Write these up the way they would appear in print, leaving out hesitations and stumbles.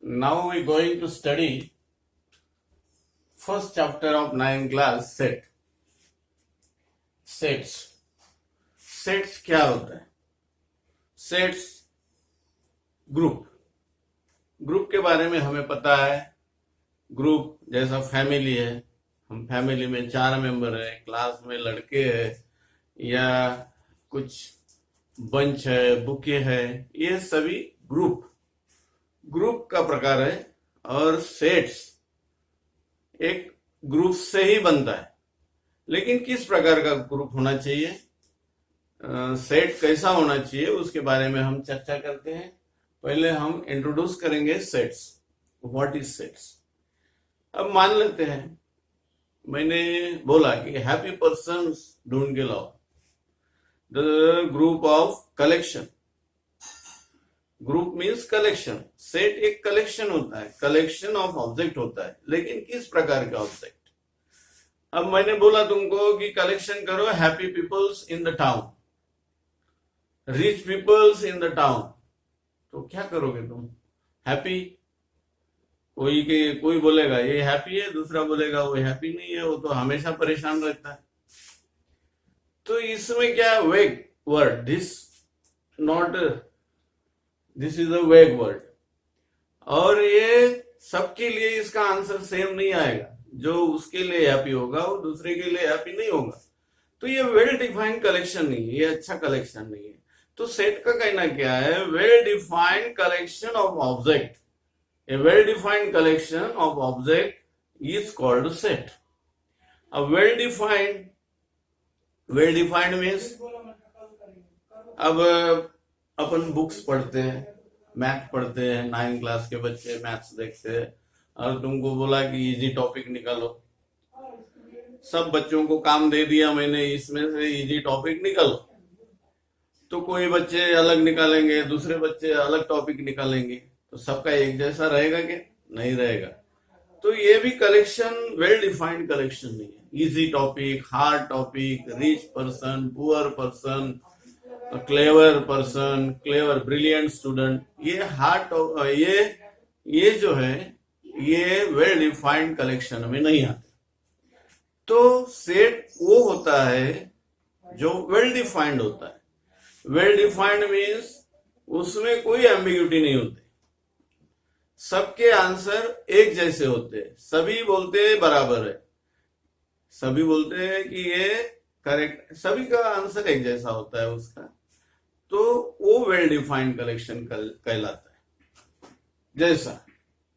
Now we're going to study first chapter of 9th class set. Sets. Sets क्या होता है? Sets group. Group के बारे में हमें पता है. ग्रुप जैसा फैमिली है, हम फैमिली में 4 मेंबर है, क्लास में लड़के है या कुछ बंच है, बुके है, ये सभी ग्रुप का प्रकार है. और सेट्स एक ग्रुप से ही बनता है, लेकिन किस प्रकार का ग्रुप होना चाहिए, सेट कैसा होना चाहिए, उसके बारे में हम चर्चा करते हैं. पहले हम इंट्रोड्यूस करेंगे सेट्स. What is sets. अब मान लेते हैं मैंने बोला कि हैप्पी पर्सन्स ढूंढ के लाओ. The group of collection. Group means collection. Set एक कलेक्शन होता है, कलेक्शन ऑफ ऑब्जेक्ट होता है, लेकिन किस प्रकार का ऑब्जेक्ट. अब मैंने बोला तुमको कि कलेक्शन करो happy peoples in the town, rich peoples in the town. तो क्या करोगे तुम? हैप्पी. कोई बोलेगा ये हैप्पी है, दूसरा बोलेगा वो हैप्पी नहीं है, वो तो हमेशा परेशान रहता है. तो इसमें क्या वेग वर्ड, दिस इज अ वेग वर्ड. और ये सबके लिए इसका आंसर सेम नहीं आएगा. जो उसके लिए हैप्पी होगा वो दूसरे के लिए हैप्पी नहीं होगा. तो ये वेल डिफाइंड कलेक्शन नहीं है, ये अच्छा कलेक्शन नहीं है. तो सेट का कहना क्या है? Well defined collection of object. A well defined collection of object is called set. अब वेल डिफाइंड मीन्स, अब अपन बुक्स पढ़ते हैं, मैथ पढ़ते हैं, 9th क्लास के बच्चे मैथ्स देखते हैं, और तुमको बोला कि इजी टॉपिक निकालो. सब बच्चों को काम दे दिया मैंने, इसमें से इजी टॉपिक निकालो. तो कोई बच्चे अलग निकालेंगे, दूसरे बच्चे अलग टॉपिक निकालेंगे. तो सबका एक जैसा रहेगा क्या? नहीं रहेगा. तो ये भी कलेक्शन वेल डिफाइंड कलेक्शन नहीं है. Easy topic, hard topic, rich person, poor person, clever person, clever brilliant student, ये जो है ये वेल डिफाइंड कलेक्शन में नहीं आते. तो सेट वो होता है जो वेल डिफाइंड होता है. वेल डिफाइंड मीन्स उसमें कोई एम्बिग्यूटी नहीं होती. सबके आंसर एक जैसे होते हैं, सभी बोलते हैं बराबर है, सभी बोलते हैं कि ये करेक्ट, सभी का आंसर एक जैसा होता है उसका. तो वो वेल डिफाइंड कलेक्शन कहलाता है. जैसा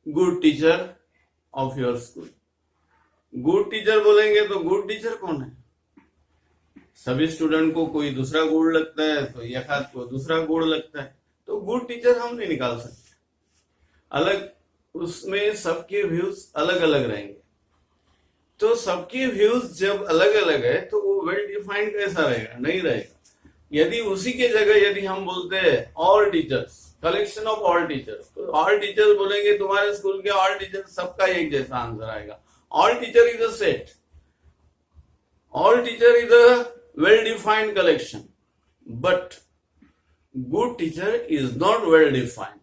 good teacher of your school. Good teacher बोलेंगे तो गुड टीचर कौन है? सभी स्टूडेंट को कोई दूसरा गुड लगता है, तो यकात को दूसरा गुड लगता है. तो गुड टीचर हम नहीं निकाल सकते. अलग, उसमें सबके व्यूज अलग अलग रहेंगे. तो सबके व्यूज जब अलग अलग है तो वो वेल डिफाइंड कैसा रहेगा? नहीं रहेगा. यदि उसी के जगह यदि हम बोलते हैं all teachers, collection of all teachers, तो ऑल टीचर्स बोलेंगे तुम्हारे स्कूल के ऑल टीचर्स, सबका एक जैसा आंसर आएगा. All teacher is a set. All teacher is a well defined collection, but good teacher is not well defined.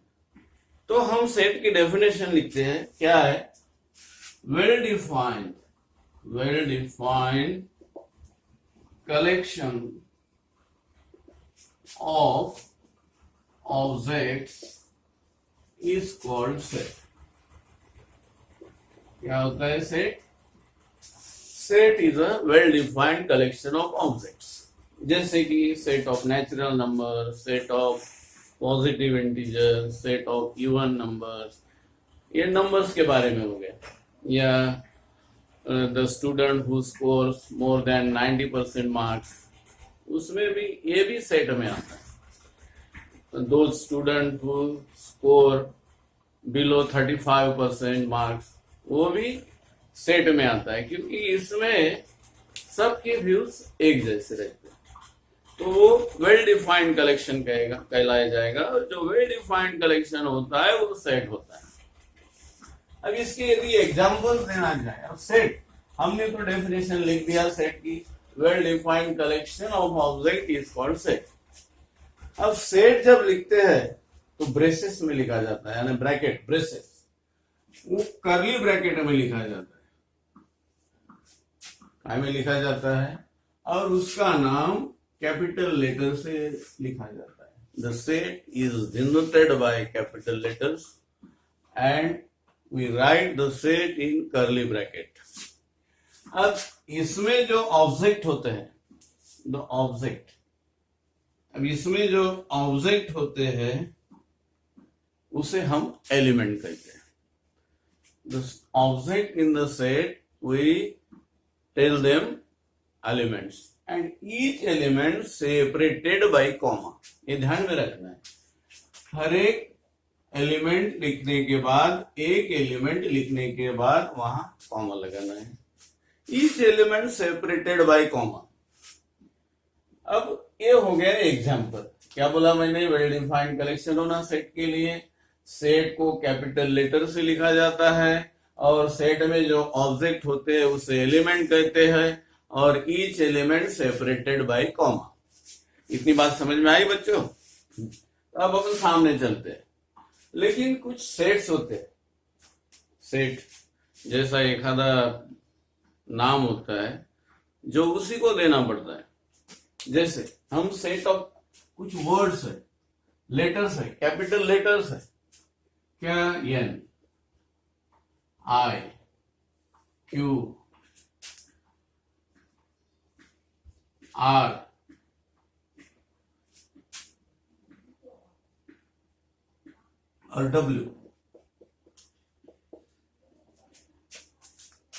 तो हम सेट की डेफिनेशन लिखते हैं. क्या है? Well defined collection of objects is called set. क्या होता है set? Set is a well defined collection of objects. जैसे कि set of natural number, set of positive integer, set of even numbers. ये नंबर्स के बारे में हो गया. या the student who scores more than 90% marks, उसमें भी ये भी सेट में आता है. दो student who score below 35% marks, वो भी सेट में आता है, क्योंकि इसमें सबके व्यूज एक जैसे रहते हैं. तो वो वेल डिफाइंड कलेक्शन कहलाया जाएगा. और जो वेल डिफाइंड कलेक्शन होता है वो सेट होता है. अब इसके यदि एग्जाम्पल देना जाए, अब सेट हमने तो डेफिनेशन लिख दिया सेट की. Well defined collection of object is called set. अब सेट जब लिखते हैं तो ब्रेसेस में लिखा जाता है, यानी ब्रैकेट, ब्रेसेस. वो कर्ली ब्रैकेट में लिखा जाता है, काय में लिखा जाता है, और उसका नाम कैपिटल लेटर से लिखा जाता है. The set is denoted by capital letters and we write the set in curly bracket. अब इसमें जो ऑब्जेक्ट होते हैं, द ऑब्जेक्ट, अब इसमें जो ऑब्जेक्ट होते हैं उसे हम एलिमेंट कहते हैं. The object in the set we tell them elements and each element separated by comma. ये ध्यान में रखना है, हर एक एलिमेंट लिखने के बाद, एक एलिमेंट लिखने के बाद वहां कॉमा लगाना है. Each element separated by comma. अब ये हो गया एग्जाम्पल. क्या बोला मैंने? वेल डिफाइंड कलेक्शन होना सेट के लिए. सेट को कैपिटल लेटर से लिखा जाता है और सेट में जो ऑब्जेक्ट होते हैं उसे एलिमेंट कहते हैं और each element separated by comma. इतनी बात समझ में आई बच्चों? अब अपन सामने चलते हैं. लेकिन कुछ सेट्स होते हैं, सेट जैसा एखादा नाम होता है जो उसी को देना पड़ता है. जैसे हम सेट ऑफ कुछ वर्ड्स है, लेटर्स है, कैपिटल लेटर्स है. क्या? एन, आई, क्यू, आर, और डब्ल्यू.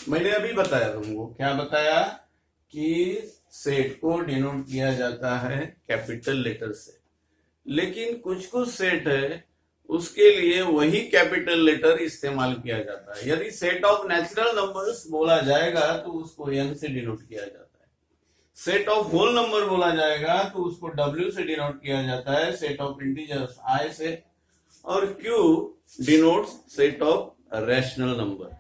मैंने अभी बताया तुमको, क्या बताया? कि सेट को डिनोट किया जाता है कैपिटल लेटर से. लेकिन कुछ कुछ सेट है उसके लिए वही कैपिटल लेटर इस्तेमाल किया जाता है. यदि सेट ऑफ नेचुरल नंबर्स बोला जाएगा तो उसको एन से डिनोट किया जाता है. सेट ऑफ होल नंबर बोला जाएगा तो उसको डब्ल्यू से डिनोट किया जाता है. सेट ऑफ इंटीजर्स आई से. और Q denotes set of rational number.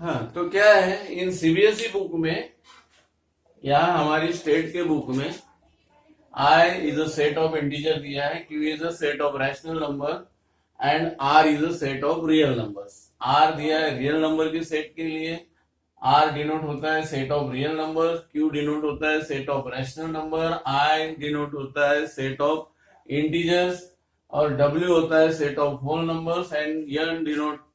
हाँ, तो क्या है इन सीबीएसई बुक में या हमारी स्टेट के बुक में I is a set of integer दिया है, Q is a set of rational number and R is a set of real numbers. R दिया है रियल नंबर के सेट के लिए. आर डिनोट होता है set of real number, Q denote होता है set of rational number, I denote होता है सेट ऑफ इंटीजर्स और डब्ल्यू होता है set of whole numbers and N denote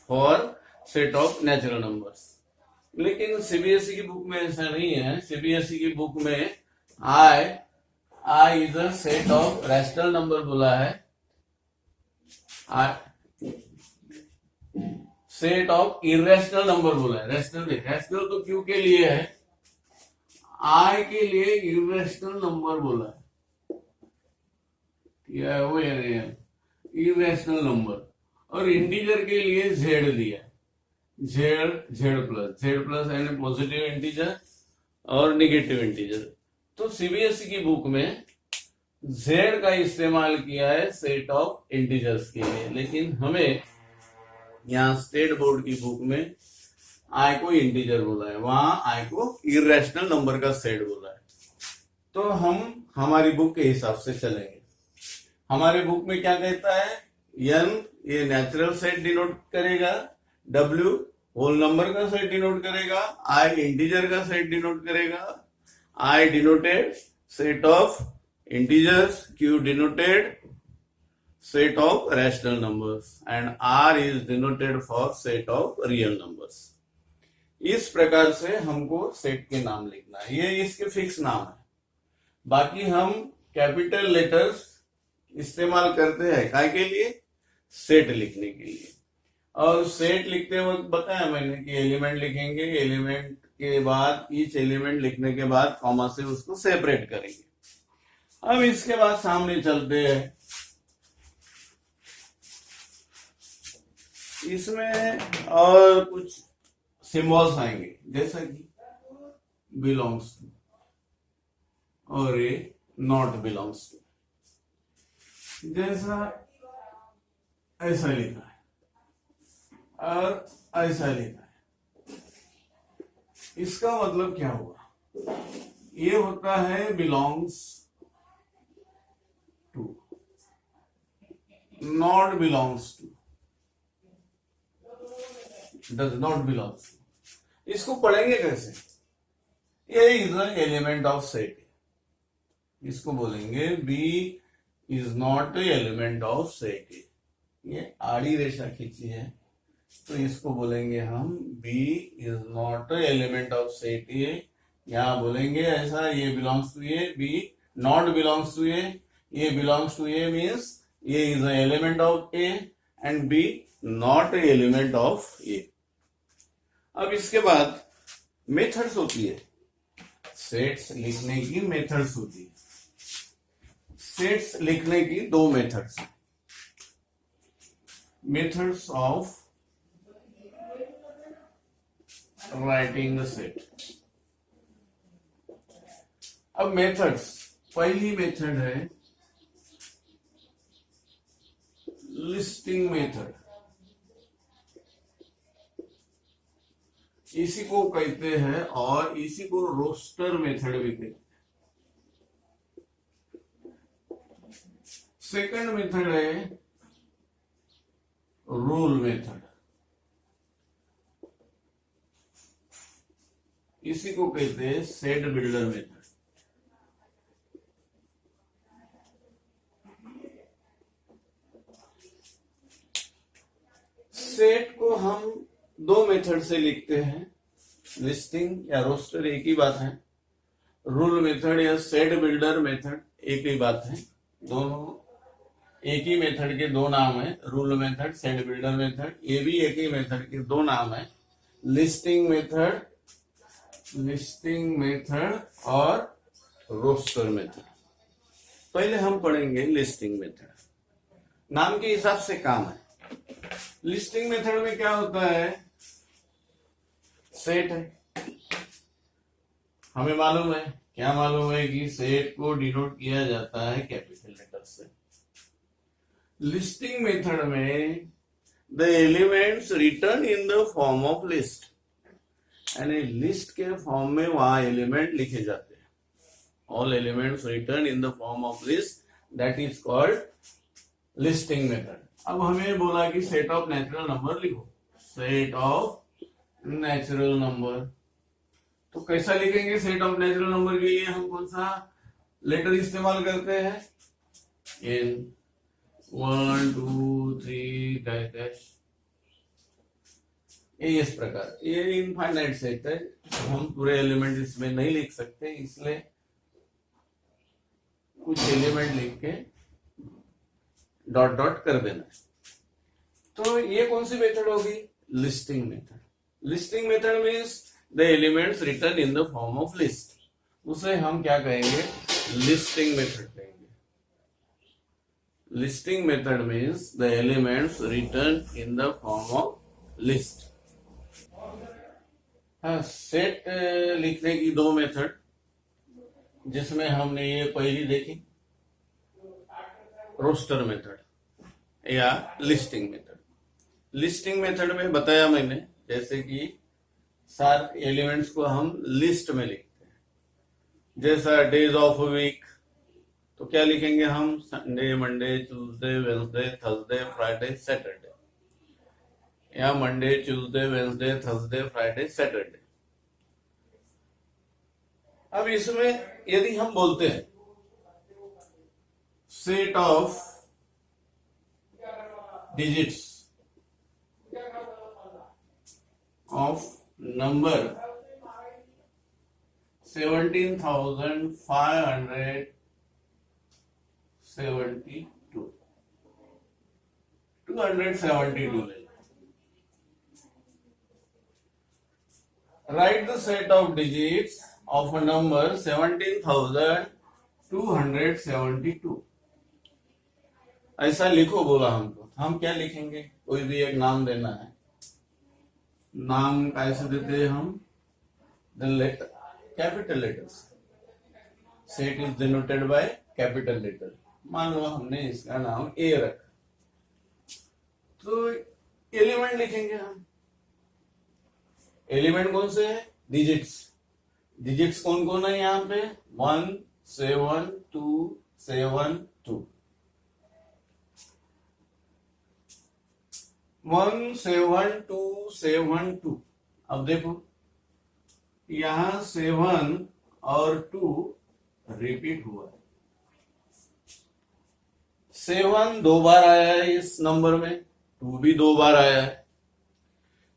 for set of natural numbers. लेकिन सीबीएसई की बुक में ऐसा नहीं है. सीबीएसई की बुक में I is a set of rational number बोला है. सेट ऑफ इरेशनल नंबर बोला है. रैशनल तो क्यू के लिए है, आई के लिए इरेशनल नंबर बोला है. वो इरेशनल नंबर. और इंटीजर के लिए जेड दिया है. जेड प्लस यानी पॉजिटिव इंटीजर और नेगेटिव इंटीजर. तो सीबीएसई की बुक में जेड का इस्तेमाल किया है सेट ऑफ इंटीजर्स के लिए. लेकिन हमें यहाँ स्टेट बोर्ड की बुक में आई को इंटीजर बोला है, वहां आई को इरेशनल नंबर का सेट बोला है. तो हम हमारी बुक के हिसाब से चलेंगे. हमारे बुक में क्या कहता है? एन ये नेचुरल सेट डिनोट करेगा, डब्ल्यू होल नंबर का सेट डिनोट करेगा, आई इंटीजर का सेट डिनोट करेगा, I denoted set of integers, Q denoted set of rational numbers and R is denoted for set of real numbers. इस प्रकार से हमको set के नाम लिखना है. ये इसके फिक्स नाम है. बाकी हम कैपिटल लेटर्स इस्तेमाल करते हैं काय के लिए? सेट लिखने के लिए. और सेट लिखते वक्त बताया मैंने कि एलिमेंट लिखेंगे, एलिमेंट के बाद ईच एलिमेंट लिखने के बाद कॉमा से उसको सेपरेट करेंगे. अब इसके बाद सामने चलते हैं. इसमें और कुछ सिंबल्स आएंगे जैसा कि बिलोंग्स टू और ये नॉट बिलोंग्स टू. जैसा ऐसा लिखा है और ऐसा लिखा है. इसका मतलब क्या हुआ? ये होता है belongs to. Not belongs to, does not belongs to, इसको पढ़ेंगे कैसे? ये is an element of set, इसको बोलेंगे B is not a element of set. ये आड़ी रेखा खींची है तो इसको बोलेंगे हम B is not a element of set A. यहां बोलेंगे ऐसा, ये belongs to A, B not belongs to A, ये belongs to A means A is an element of A and B not a element of A. अब इसके बाद methods होती है, सेट्स लिखने की मेथड्स होती है। सेट्स लिखने की दो methods, methods of writing the set. अब मेथड्स, पहली मेथड है लिस्टिंग मेथड, इसी को कहते हैं और इसी को रोस्टर मेथड भी कहते हैं। सेकंड मेथड है रूल मेथड, इसी को कहते हैं सेट बिल्डर मेथड। सेट को हम दो मेथड से लिखते हैं, लिस्टिंग या रोस्टर एक ही बात है, रूल मेथड या सेट बिल्डर मेथड एक ही बात है, दोनों एक ही मेथड के दो नाम है, rule method, set builder method, ये भी एक ही मेथड के दो नाम है, लिस्टिंग मेथड, लिस्टिंग मेथड और रोस्टर मेथड। पहले हम पढ़ेंगे लिस्टिंग मेथड, नाम के हिसाब से काम है। लिस्टिंग मेथड में क्या होता है, सेट है, हमें मालूम है, क्या मालूम है कि सेट को डिनोट किया जाता है कैपिटल लेटर से। लिस्टिंग मेथड में the elements return in the form of list, यानी लिस्ट के फॉर्म में वहां एलिमेंट लिखे जाते हैं, all elements return in the form of list, that is called listing method. अब हमें बोला कि सेट ऑफ नेचुरल नंबर लिखो, सेट ऑफ नेचुरल नंबर, तो कैसा लिखेंगे? सेट ऑफ नेचुरल नंबर के लिए हम कौन सा लेटर इस्तेमाल करते हैं? इन 1 2 3 डैश, ये इस प्रकार, ये इनफाइनाइट सेट है, हम पूरे एलिमेंट इसमें नहीं लिख सकते, इसलिए कुछ एलिमेंट लिख के डॉट डॉट कर देना। तो ये कौन सी मेथड होगी? Listing method. Listing method means the elements return in the form of list, उसे हम क्या कहेंगे? लिस्टिंग मेथड कहेंगे। Listing method means the elements return in the form of list. Set लिखने की दो मेथड, जिसमें हमने ये पहली देखी रोस्टर मेथड या लिस्टिंग मेथड। लिस्टिंग मेथड में बताया मैंने, जैसे कि सारे एलिमेंट्स को हम लिस्ट में लिखते हैं, जैसा डेज ऑफ वीक, तो क्या लिखेंगे हम? Sunday, Monday, Tuesday, Wednesday, Thursday, Friday, Saturday, या Monday, Tuesday, Wednesday, Thursday, Friday, Saturday. अब इसमें यदि हम बोलते हैं set of digits of number 17,572 272 ले। Write the set of digits of a number 17,272। ऐसा लिखो बोला हमको, हम क्या लिखेंगे? कोई भी एक नाम देना है, नाम कैसे देते हैं हम? The letter, capital letters, set is denoted by capital letter. मान लो हमने इसका नाम ए रखा, तो एलिमेंट लिखेंगे हम। एलिमेंट कौन से है? डिजिट्स। डिजिट्स कौन कौन है यहाँ पे? 1 7 2 7 2। 17272। अब देखो यहां 7 और 2 रिपीट हुआ है। 7 2 बार आया है इस नंबर में, 2 भी 2 बार आया है।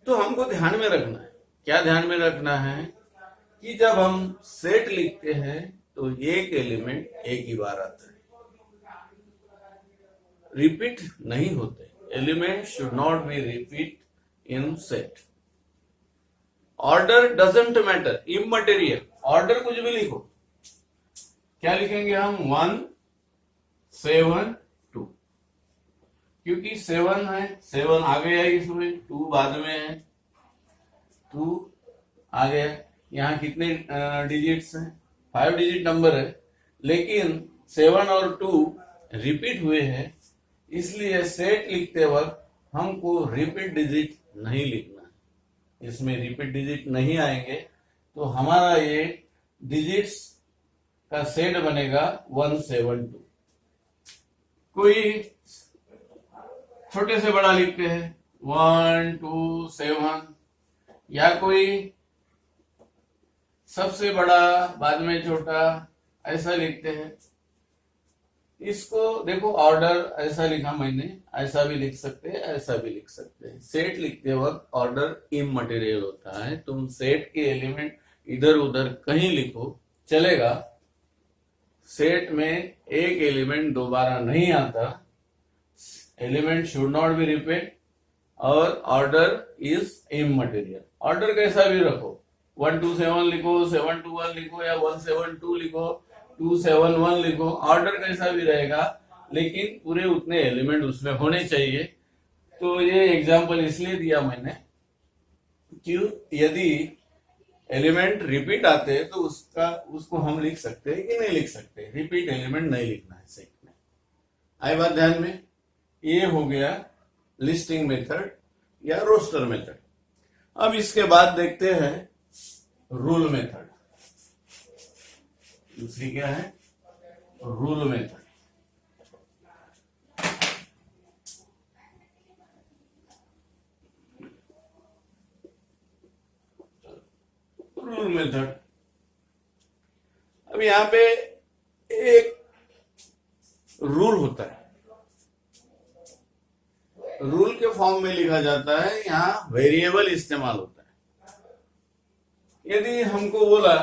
तो हमको ध्यान में रखना है, क्या ध्यान में रखना है कि जब हम सेट लिखते हैं तो एक एलिमेंट एक ही बार आता है, रिपीट नहीं होते। Element should not be repeat in set. Order doesn't matter, immaterial. Order कुछ भी लिखो, क्या लिखेंगे हम? 1 7 2, क्योंकि 7 है, 7 आगे है इसमें, 2 बाद में है, 2 आ गया। यहाँ कितने डिजिट्स हैं? 5 डिजिट नंबर है, लेकिन 7 और 2 रिपीट हुए हैं, इसलिए सेट लिखते वक्त हमको रिपीट डिजिट नहीं लिखना है। इसमें रिपीट डिजिट नहीं आएंगे तो हमारा ये डिजिट्स का सेट बनेगा 172। कोई छोटे से बड़ा लिखते हैं 1 2 7, या कोई सबसे बड़ा बाद में छोटा, ऐसा लिखते हैं। इसको देखो, ऑर्डर ऐसा लिखा मैंने, ऐसा भी लिख सकते हैं, ऐसा भी लिख सकते हैं। सेट लिखते वक्त ऑर्डर इमटेरियल होता है। तुम सेट के एलिमेंट इधर उधर कहीं लिखो चलेगा, सेट में एक एलिमेंट दोबारा नहीं आता। Element should not be repeat और ऑर्डर इज इमटेरियल। ऑर्डर कैसा भी रखो, 1 2 7 लिखो, 7 2 1 लिखो, या 1 7 2 लिखो, 2 7 1 लिखो, ऑर्डर कैसा भी रहेगा, लेकिन पूरे उतने एलिमेंट उसमें होने चाहिए। तो ये एग्जांपल इसलिए दिया मैंने कि यदि एलिमेंट रिपीट आते हैं तो उसको हम लिख सकते हैं कि नहीं लिख सकते। रिपीट एलिमेंट नहीं लिखना है सेट में। आई बात ध्यान में? ये हो गया लिस्टिंग मेथड या रोस्टर मेथड। अब इसके बाद देखते हैं रूल मेथड। दूसरी क्या है? Rule method. रूल मेथड, अब यहां पे एक रूल होता है, रूल के फॉर्म में लिखा जाता है, यहां वेरिएबल इस्तेमाल होता है। यदि हमको बोला,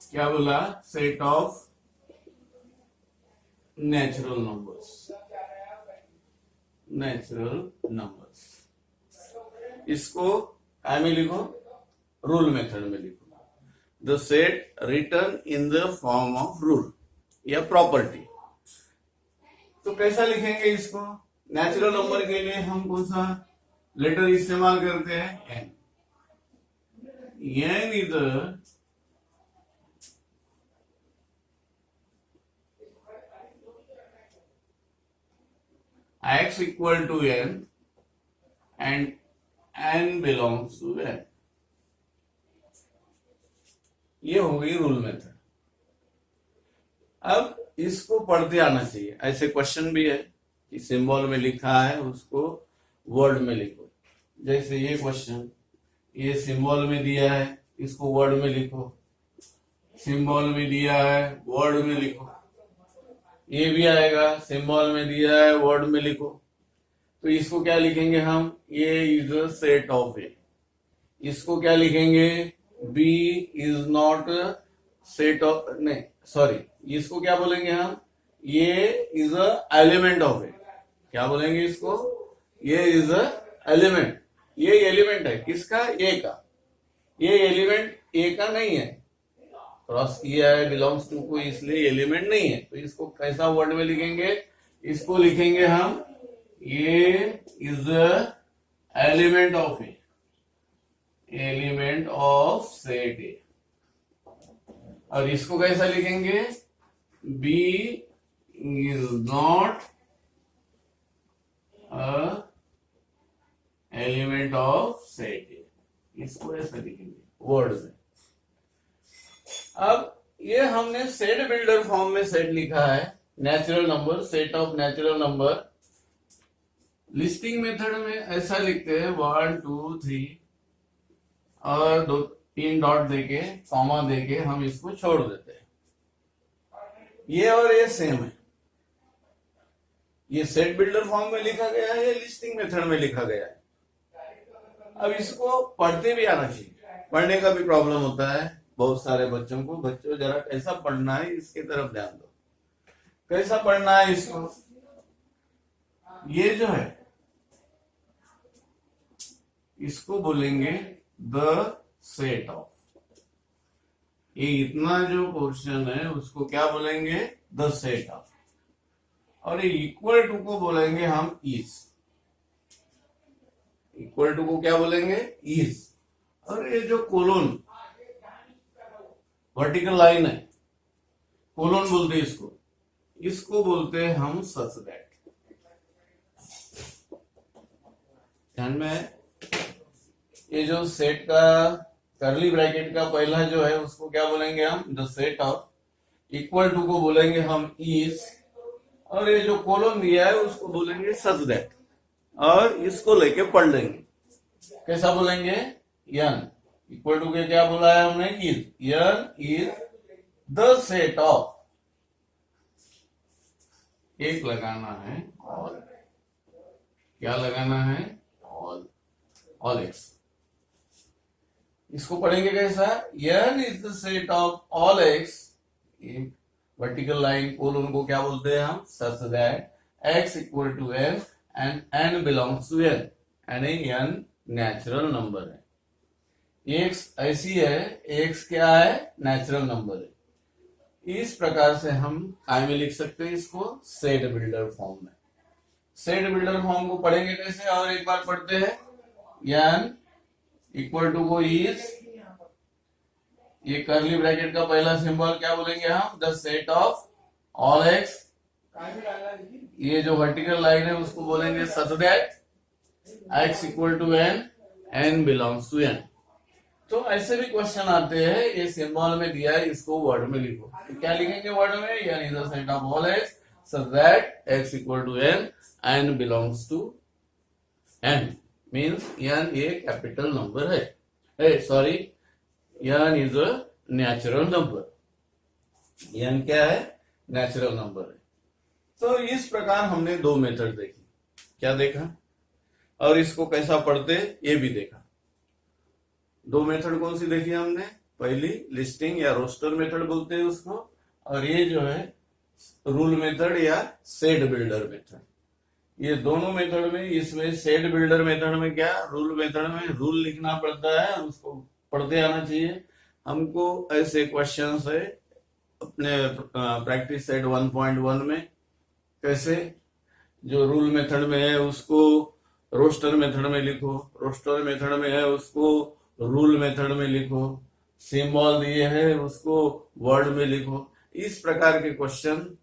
क्या बोला? Set of natural numbers, natural numbers, इसको काय में लिखो? रूल मेथड में लिखो। The set return in the form of rule या प्रॉपर्टी। तो कैसा लिखेंगे इसको? नेचुरल नंबर के लिए हम कौन सा लेटर इस्तेमाल करते हैं? N. N is x equal to n and n belongs to n। ये हो गई रूल मेथड। अब इसको पढ़ते आना चाहिए। ऐसे क्वेश्चन भी है कि सिंबल में लिखा है उसको वर्ड में लिखो। जैसे ये क्वेश्चन, ये सिंबल में दिया है, इसको वर्ड में लिखो। सिंबल में दिया है, वर्ड में लिखो। ये भी आएगा, सिंबल में दिया है, वर्ड में लिखो। तो इसको क्या लिखेंगे हम? ये is a set of A. इसको क्या लिखेंगे? B is not set of, नहीं सॉरी, इसको क्या बोलेंगे हम? ये is a element of A. क्या बोलेंगे इसको? ये इज अ एलिमेंट। ये एलिमेंट है किसका? ए का। ये एलिमेंट ए का नहीं है, क्रॉस किया है बिलोंग्स टू को, इसलिए एलिमेंट नहीं है। तो इसको कैसा वर्ड में लिखेंगे? इसको लिखेंगे हम ये is a element of A, element of set A. और इसको कैसा लिखेंगे? B is not a element of set A. इसको ऐसा लिखेंगे वर्ड में। अब ये हमने सेट बिल्डर फॉर्म में सेट लिखा है, natural number, set of natural number listing method में ऐसा लिखते हैं 1 2 3 और 3 डॉट देके कॉमा देके हम इसको छोड़ देते हैं। ये और ये सेम है। ये सेट बिल्डर फॉर्म में लिखा गया है, ये लिस्टिंग मेथड में लिखा गया है। अब इसको पढ़ते भी आना चाहिए, पढ़ने का भी प्रॉब्लम होता है बहुत सारे बच्चों को। बच्चों जरा कैसा पढ़ना है इसके तरफ ध्यान दो, कैसा पढ़ना है इसको। ये जो है इसको बोलेंगे द सेट ऑफ, ये इतना जो पोर्शन है उसको क्या बोलेंगे, द सेट ऑफ। और ये इक्वल टू को बोलेंगे हम इज, इक्वल टू को क्या बोलेंगे, इज। और ये जो कोलोन वर्टिकल लाइन है, कोलोन बोलते हैं इसको, इसको बोलते हैं हम सच दैट। ध्यान में है, ये जो सेट का करली ब्रैकेट का पहला जो है उसको क्या बोलेंगे हम, the set of. Equal to को बोलेंगे हम इज, और ये जो कोलोन दिया है उसको बोलेंगे सच दैट। और इसको लेके पढ़ लेंगे, कैसा बोलेंगे, यन। इक्वल टू के क्या बोला है हमने, is. N is the set of, एक लगाना है ऑल, क्या लगाना है, ऑल, ऑल एक्स। इसको पढ़ेंगे कैसा, N is the set of all X, vertical line colon को क्या बोलते हैं हम, such that x equal to n and n belongs to n, यानी n नेचुरल नंबर है। x ऐसी है, x क्या है, नेचुरल नंबर है। इस प्रकार से हम में लिख सकते हैं इसको सेट बिल्डर फॉर्म में। सेट बिल्डर फॉर्म को पढ़ेंगे कैसे, और एक बार पढ़ते हैं। n इक्वल टू को इज, ये करली ब्रैकेट का पहला सिंबल क्या बोलेंगे हम, the set of all x. ये जो वर्टिकल लाइन है उसको बोलेंगे such that x equal to n, n belongs to n। तो ऐसे भी क्वेश्चन आते हैं, ये सिंबल में दिया है, इसको वर्ड में लिखो। तो क्या लिखेंगे वर्ड में, यानी is the set of all x such that x equal to n, n belongs to n। Means n ये कैपिटल नंबर है, sorry n is a natural number. n क्या है, नेचुरल नंबर है। तो इस प्रकार हमने दो मेथड देखी, क्या देखा, और इसको कैसा पढ़ते ये भी देखा। दो मेथड कौन सी देखी हमने, पहली लिस्टिंग या रोस्टर मेथड बोलते हैं उसको, और ये जो है रूल मेथड या सेट बिल्डर मेथड। ये दोनों मेथड में, इसमें सेट बिल्डर मेथड में क्या, रूल मेथड में रूल लिखना पड़ता है, उसको पढ़ते आना चाहिए हमको। ऐसे क्वेश्चंस है अपने प्रैक्टिस सेट 1.1 में। कैसे, जो रूल मेथड में है उसको रोस्टर मेथड में लिखो, रोस्टर मेथड में है उसको रूल मेथड में लिखो, सिंबल दिए है उसको वर्ड में लिखो। इस प्रकार के क्वेश्चन,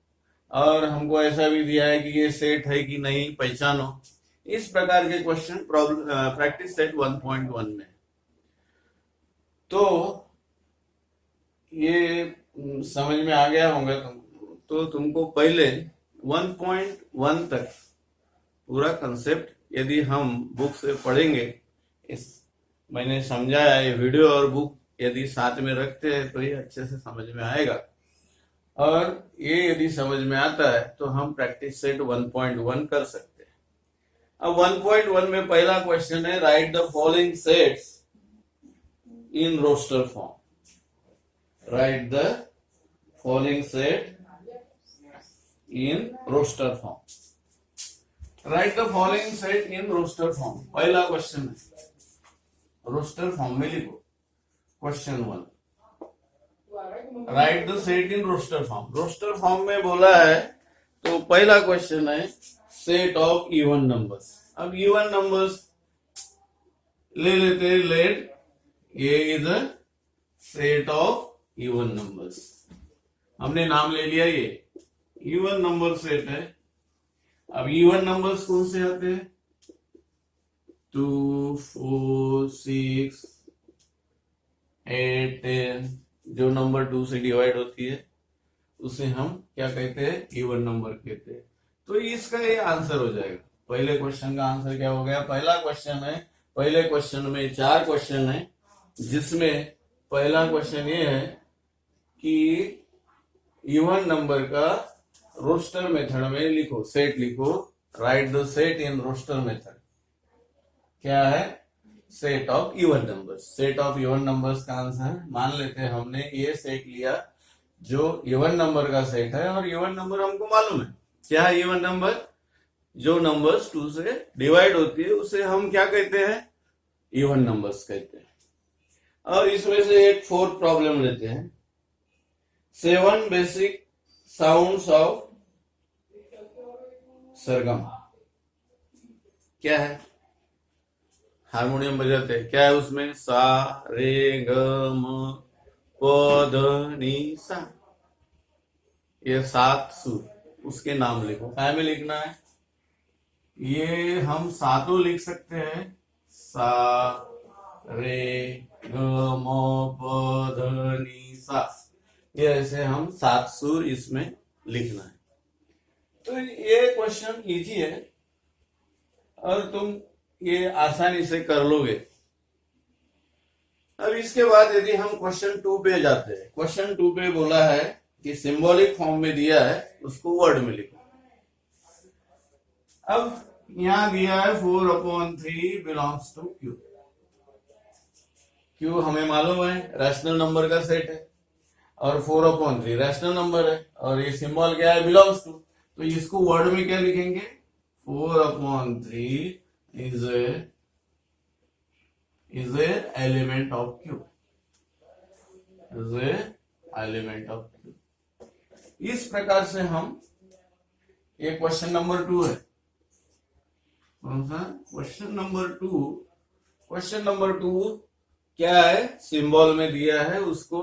और हमको ऐसा भी दिया है कि ये सेट है कि नहीं पहचानो। इस प्रकार के क्वेश्चन प्रैक्टिस सेट 1.1 में। तो ये समझ में आ गया होगा तुमको। तो तुमको पहले 1.1 तक पूरा कंसेप्ट यदि हम बुक से पढ़ेंगे, इस मैंने समझाया, ये वीडियो और बुक यदि साथ में रखते हैं तो ये अच्छे से समझ में आएगा। और ये यदि समझ में आता है तो हम प्रैक्टिस सेट 1.1 कर सकते हैं। अब 1.1 में पहला क्वेश्चन है, write the following sets in roster form. Write the following set in roster form. Write the following set in roster form, पहला क्वेश्चन है, रोस्टर फॉर्म में लिखो। Question 1, write the set in roster form. Roster form में बोला है तो पहला question है सेट ऑफ इवन नंबर्स। अब इवन नंबर्स ले लेते हैं, लेट ये is a set of even numbers. हमने नाम ले लिया, ये इवन नंबर सेट है। अब इवन नंबर्स कौन से आते हैं, 2 4 6 8 10, जो नंबर 2 से डिवाइड होती है उसे हम क्या कहते हैं, इवन नंबर कहते हैं। तो इसका ये आंसर हो जाएगा। पहले क्वेश्चन का आंसर क्या हो गया? पहला क्वेश्चन है, पहले क्वेश्चन में 4 क्वेश्चन है, जिसमें पहला क्वेश्चन ये है कि इवन नंबर का रोस्टर मेथड में लिखो, सेट लिखो, write the set in roster method. क्या है? Set of even numbers. Set of even numbers का आंसर मान लेते हैं हमने ये सेट लिया जो इवन नंबर का सेट है, और इवन नंबर हमको मालूम है क्या है इवन नंबर? जो नंबर्स 2 से डिवाइड होती है उसे हम क्या कहते हैं? इवन नंबर्स कहते हैं। और इसमें से एक 4 प्रॉब्लम लेते हैं। 7 बेसिक साउंड्स ऑफ सरगम। क्या है? हारमोनियम बजाते हैं, क्या है उसमें? सा रे ग म प ध नि सा, ये 7 सुर, उसके नाम लिखो। क्या में लिखना है? ये हम सातों लिख सकते हैं, सा रे ग म प ध नि सा, ये ऐसे हम 7 सुर इसमें लिखना है। तो ये क्वेश्चन इजी है और तुम ये आसानी से कर लोगे। अब इसके बाद यदि हम क्वेश्चन 2 पे जाते हैं, क्वेश्चन 2 पे बोला है कि सिंबॉलिक फॉर्म में दिया है, उसको वर्ड में लिखो। अब यहां दिया है 4/3 बिलोंग्स टू क्यू। क्यू हमें मालूम है रैशनल नंबर का सेट है, और 4/3 रैशनल नंबर है, और ये सिंबल क्या है? Belongs to. तो इसको वर्ड में क्या लिखेंगे? 4/3 is a element of Q, is a element of Q। इस प्रकार से हम, ये क्वेश्चन नंबर 2 है। कौन सा? Question number 2। क्वेश्चन नंबर 2 क्या है? सिंबल में दिया है, उसको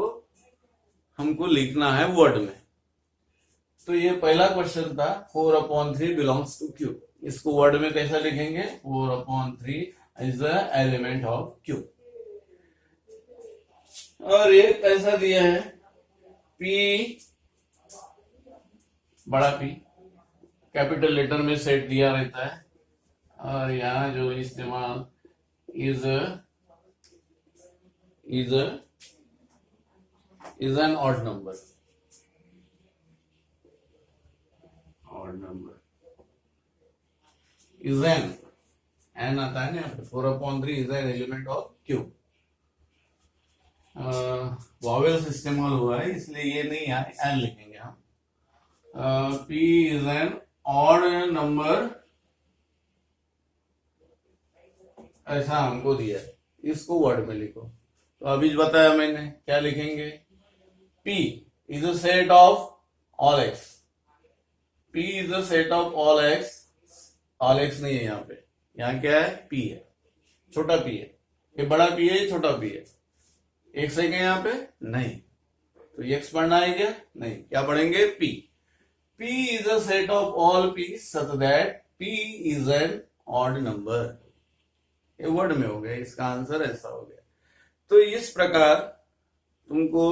हमको लिखना है वर्ड में। तो ये पहला क्वेश्चन था, 4/3 बिलोंग्स टू Q। इसको वर्ड में कैसा लिखेंगे? 4/3 is the element of Q। और ये कैसा दिया है? P, बड़ा P, कैपिटल लेटर में सेट दिया रहता है, और यहाँ जो इस्तेमाल is an odd number, odd number is an आता है ना, 4/3 is an element of Q। Vowels इस्तेमाल हुआ है इसलिए ये नहीं है, एन लिखेंगे हम। P is an odd number, ऐसा हमको दिया है, इसको वर्ड में लिखो। तो अभी बताया मैंने, क्या लिखेंगे? P is a set of all x। P is a set of all x। All x नहीं है यहाँ पे, यहाँ क्या है? P है, छोटा p है। ये बड़ा p है, ये छोटा p है। x है क्या यहाँ पे? नहीं। तो x पढ़ना है क्या? नहीं। क्या पढ़ेंगे? p। p is a set of all p such that p is an odd number. ये वर्ड में हो गया, इसका आंसर ऐसा हो गया। तो इस प्रकार तुमको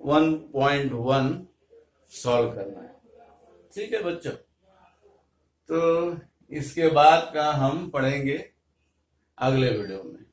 1.1 सॉल्व करना है। ठीक है बच्चों? तो इसके बाद का हम पढ़ेंगे अगले वीडियो में।